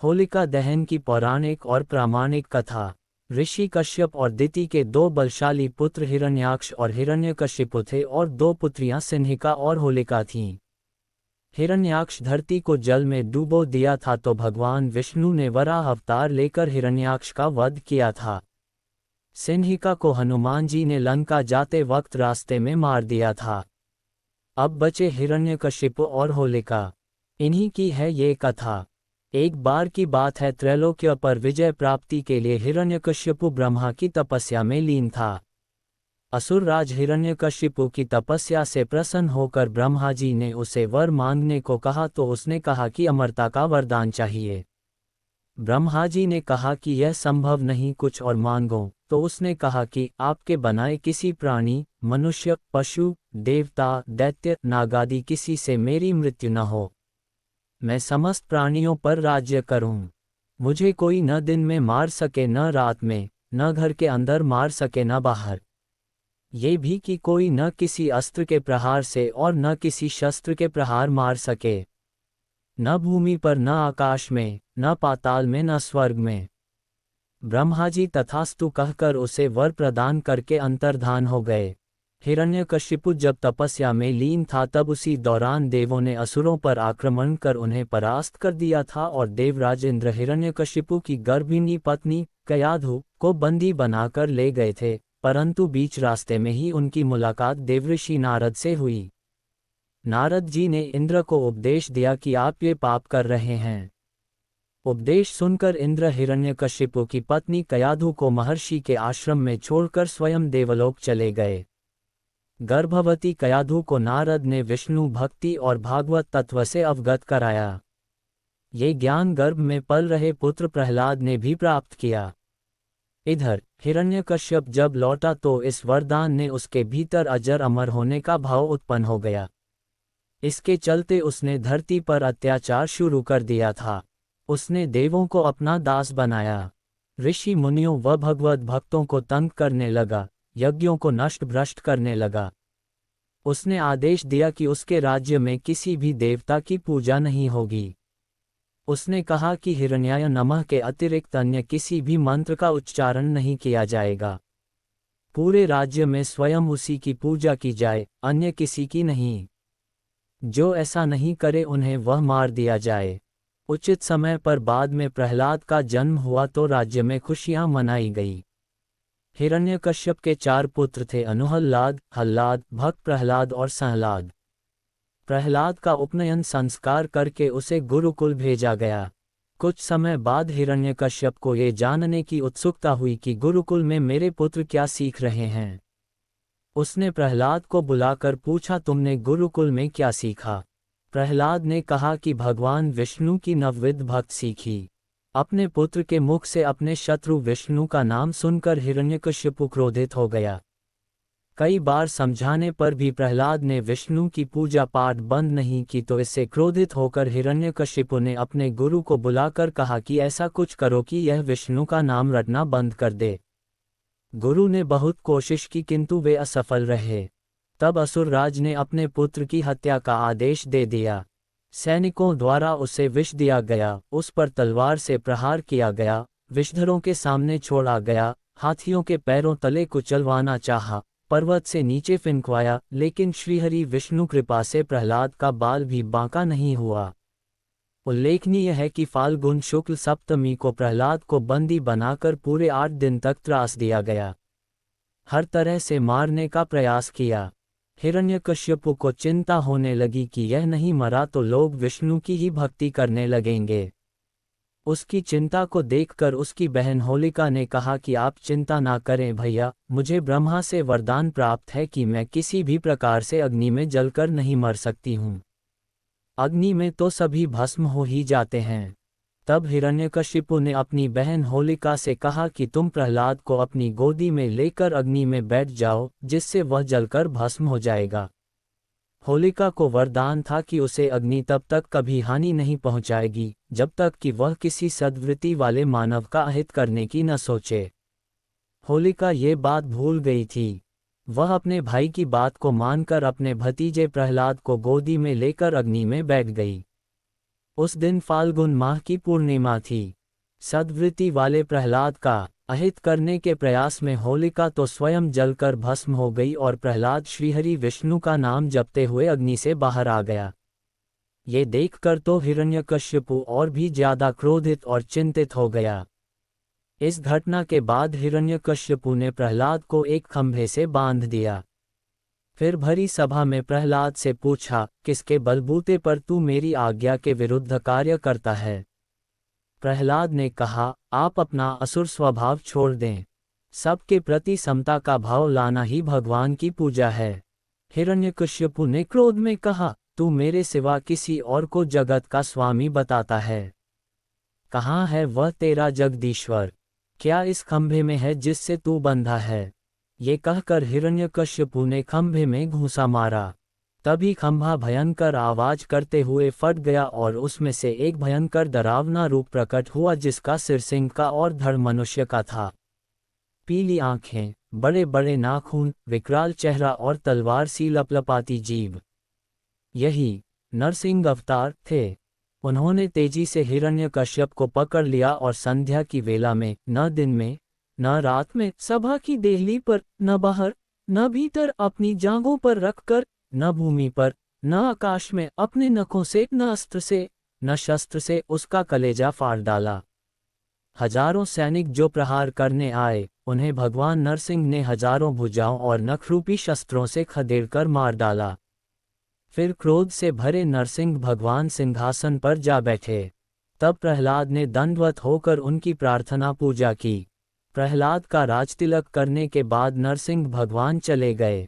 होलिका दहन की पौराणिक और प्रामाणिक कथा। ऋषि कश्यप और दिति के दो बलशाली पुत्र हिरण्याक्ष और हिरण्यकशिपु थे और दो पुत्रियां सिन्हिका और होलिका थीं। हिरण्याक्ष धरती को जल में डूबो दिया था तो भगवान विष्णु ने वराह अवतार लेकर हिरण्याक्ष का वध किया था। सिन्हिका को हनुमान जी ने लंका जाते वक्त रास्ते में मार दिया था। अब बचे हिरण्यकशिपु और होलिका। इन्हीं की है ये कथा। एक बार की बात है, त्रैलोक्य पर विजय प्राप्ति के लिए हिरण्यकशिपु ब्रह्मा की तपस्या में लीन था। असुरराज हिरण्यकशिपु की तपस्या से प्रसन्न होकर ब्रह्मा जी ने उसे वर मांगने को कहा तो उसने कहा कि अमरता का वरदान चाहिए। ब्रह्मा जी ने कहा कि यह संभव नहीं, कुछ और मांगो। तो उसने कहा कि आपके बनाए किसी प्राणी, मनुष्य, पशु, देवता, दैत्य, नागादि किसी से मेरी मृत्यु न हो। मैं समस्त प्राणियों पर राज्य करूं। मुझे कोई न दिन में मार सके न रात में, न घर के अंदर मार सके न बाहर। ये भी कि कोई न किसी अस्त्र के प्रहार से और न किसी शस्त्र के प्रहार मार सके। न भूमि पर, न आकाश में, न पाताल में, न स्वर्ग में। ब्रह्मा जी तथास्तु कहकर उसे वर प्रदान करके अंतर्धान हो गए। हिरण्यकशिपु जब तपस्या में लीन था तब उसी दौरान देवों ने असुरों पर आक्रमण कर उन्हें परास्त कर दिया था और देवराज इंद्र हिरण्यकशिपु की गर्भिणी पत्नी कयाधु को बंदी बनाकर ले गए थे, परंतु बीच रास्ते में ही उनकी मुलाकात देवऋषि नारद से हुई। नारद जी ने इंद्र को उपदेश दिया कि आप ये पाप कर रहे हैं। उपदेश सुनकर इंद्र हिरण्यकशिपु की पत्नी कयाधु को महर्षि के आश्रम में छोड़कर स्वयं देवलोक चले गए। गर्भवती कयाधु को नारद ने विष्णु भक्ति और भागवत तत्व से अवगत कराया। ये ज्ञान गर्भ में पल रहे पुत्र प्रहलाद ने भी प्राप्त किया। इधर हिरण्यकश्यप जब लौटा तो इस वरदान ने उसके भीतर अजर अमर होने का भाव उत्पन्न हो गया। इसके चलते उसने धरती पर अत्याचार शुरू कर दिया था। उसने देवों को अपना दास बनाया, ऋषि मुनियों व भगवत भक्तों को तंग करने लगा, यज्ञों को नष्ट भ्रष्ट करने लगा। उसने आदेश दिया कि उसके राज्य में किसी भी देवता की पूजा नहीं होगी। उसने कहा कि हिरण्याय नमः के अतिरिक्त अन्य किसी भी मंत्र का उच्चारण नहीं किया जाएगा। पूरे राज्य में स्वयं उसी की पूजा की जाए, अन्य किसी की नहीं। जो ऐसा नहीं करे उन्हें वह मार दिया जाए। उचित समय पर बाद में प्रहलाद का जन्म हुआ तो राज्य में खुशियां मनाई गई। हिरण्यकश्यप के 4 पुत्र थे, अनुहल्लाद, हल्लाद, भक्त प्रहलाद और सहलाद। प्रहलाद का उपनयन संस्कार करके उसे गुरुकुल भेजा गया। कुछ समय बाद हिरण्यकश्यप को ये जानने की उत्सुकता हुई कि गुरुकुल में मेरे पुत्र क्या सीख रहे हैं। उसने प्रहलाद को बुलाकर पूछा, तुमने गुरुकुल में क्या सीखा? प्रहलाद ने कहा कि भगवान विष्णु की नवविध भक्त सीखी। अपने पुत्र के मुख से अपने शत्रु विष्णु का नाम सुनकर हिरण्यकशिपु क्रोधित हो गया। कई बार समझाने पर भी प्रहलाद ने विष्णु की पूजा पाठ बंद नहीं की तो इससे क्रोधित होकर हिरण्यकशिपु ने अपने गुरु को बुलाकर कहा कि ऐसा कुछ करो कि यह विष्णु का नाम रटना बंद कर दे। गुरु ने बहुत कोशिश की किंतु वे असफल रहे। तब असुरराज ने अपने पुत्र की हत्या का आदेश दे दिया। सैनिकों द्वारा उसे विष दिया गया, उस पर तलवार से प्रहार किया गया, विषधरों के सामने छोड़ा गया, हाथियों के पैरों तले कुचलवाना चाहा, पर्वत से नीचे फिंकवाया, लेकिन श्रीहरि विष्णु कृपा से प्रहलाद का बाल भी बांका नहीं हुआ। उल्लेखनीय है कि फाल्गुन शुक्ल सप्तमी को प्रहलाद को बंदी बनाकर पूरे 8 दिन तक त्रास दिया गया। हर तरह से मारने का प्रयास किया। हिरण्यकश्यपु को चिंता होने लगी कि यह नहीं मरा तो लोग विष्णु की ही भक्ति करने लगेंगे। उसकी चिंता को देखकर उसकी बहन होलिका ने कहा कि आप चिंता ना करें भैया, मुझे ब्रह्मा से वरदान प्राप्त है कि मैं किसी भी प्रकार से अग्नि में जलकर नहीं मर सकती हूँ। अग्नि में तो सभी भस्म हो ही जाते हैं। तब हिरण्यकशिपु ने अपनी बहन होलिका से कहा कि तुम प्रहलाद को अपनी गोदी में लेकर अग्नि में बैठ जाओ, जिससे वह जलकर भस्म हो जाएगा। होलिका को वरदान था कि उसे अग्नि तब तक कभी हानि नहीं पहुंचाएगी जब तक कि वह किसी सद्वृत्ति वाले मानव का अहित करने की न सोचे। होलिका ये बात भूल गई थी। वह अपने भाई की बात को मानकर अपने भतीजे प्रहलाद को गोदी में लेकर अग्नि में बैठ गई। उस दिन फाल्गुन माह की पूर्णिमा थी। सद्वृत्ति वाले प्रहलाद का अहित करने के प्रयास में होलिका तो स्वयं जलकर भस्म हो गई और प्रहलाद श्रीहरि विष्णु का नाम जपते हुए अग्नि से बाहर आ गया। ये देखकर तो हिरण्यकश्यपु और भी ज्यादा क्रोधित और चिंतित हो गया। इस घटना के बाद हिरण्यकश्यपु ने प्रहलाद को एक खंभे से बांध दिया। फिर भरी सभा में प्रहलाद से पूछा, किसके बलबूते पर तू मेरी आज्ञा के विरुद्ध कार्य करता है? प्रहलाद ने कहा, आप अपना असुर स्वभाव छोड़ दें। सबके प्रति समता का भाव लाना ही भगवान की पूजा है। हिरण्यकश्यपु ने क्रोध में कहा, तू मेरे सिवा किसी और को जगत का स्वामी बताता है। कहाँ है वह तेरा जगदीश्वर? क्या इस खंभे में है जिससे तू बंधा है? ये कहकर हिरण्यकश्यपु ने खंभे में घूंसा मारा। तभी खंभा भयंकर आवाज करते हुए फट गया और उसमें से एक भयंकर डरावना रूप प्रकट हुआ जिसका सिर सिंह का और धड़ मनुष्य का था। पीली आंखें, बड़े बड़े नाखून, विकराल चेहरा और तलवार सी लपलपाती जीभ, यही नरसिंह अवतार थे। उन्होंने तेजी से हिरण्यकश्यप को पकड़ लिया और संध्या की वेला में, न दिन में न रात में, सभा की देहली पर, न बाहर न भीतर, अपनी जांघों पर रखकर, न भूमि पर न आकाश में, अपने नखों से न अस्त्र से न शस्त्र से उसका कलेजा फाड़ डाला। हजारों सैनिक जो प्रहार करने आए, उन्हें भगवान नरसिंह ने हजारों भुजाओं और नखरूपी शस्त्रों से खदेड़कर मार डाला। फिर क्रोध से भरे नरसिंह भगवान सिंहासन पर जा बैठे। तब प्रहलाद ने दंडवत होकर उनकी प्रार्थना पूजा की। प्रहलाद का राजतिलक करने के बाद नरसिंह भगवान चले गए।